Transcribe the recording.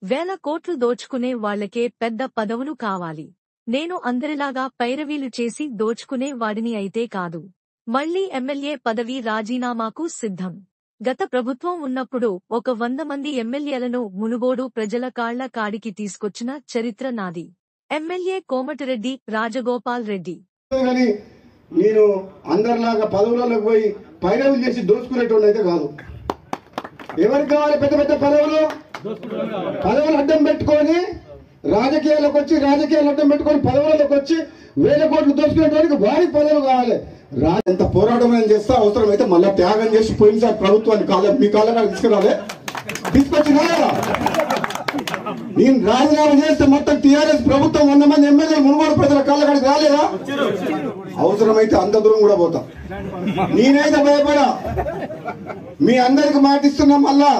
వేల కోట్లు దోచుకునే వాళ్లకే పెద్ద పదవులు కావాలి. నేను అందరిలాగా పైరవీలు చేసి దోచుకునే వాడిని అయితే కాదు. మళ్లీ ఎమ్మెల్యే పదవి రాజీనామాకు సిద్ధం. గత ప్రభుత్వం ఉన్నప్పుడు 100 మంది ఎమ్మెల్యేలను మునుగోడు ప్రజల కాళ్ల కాడికి తీసుకొచ్చిన చరిత్ర నాది. ఎమ్మెల్యే కోమటిరెడ్డి రాజగోపాల్ రెడ్డి. నేను అందరిలాగా పదవులకు పోయి పైరవులు చేసి దోచుకునేటోళ్ళు అయితే కాదు. ఎవరికి కావాలి పెద్ద పెద్ద పదవులు? పదవులు అడ్డం పెట్టుకొని రాజకీయాలకు వచ్చి రాజకీయాలు అడ్డం పెట్టుకొని పదవులకు వచ్చి వేల కోట్లు దోచుకునేటోడికి వారికి పదవులు కావాలి. ఎంత పోరాటం చేస్తే అవసరం అయితే మళ్ళా త్యాగం చేసి పోయినసారి ప్రభుత్వాన్ని మీ కాళ్ళ తీసుకురాలే, తీసుకొచ్చినా నేను రాజీనామా చేస్తే మొత్తం టీఆర్ఎస్ ప్రభుత్వం 100 మంది ఎమ్మెల్యేలు మునుగోడు ప్రజల కాళ్ళ కాడికి రాలేదా? అవసరమైతే అంత దూరం కూడా పోతా. నేనైతే భయపడా. మీ అందరికి మాటిస్తున్నా మళ్ళా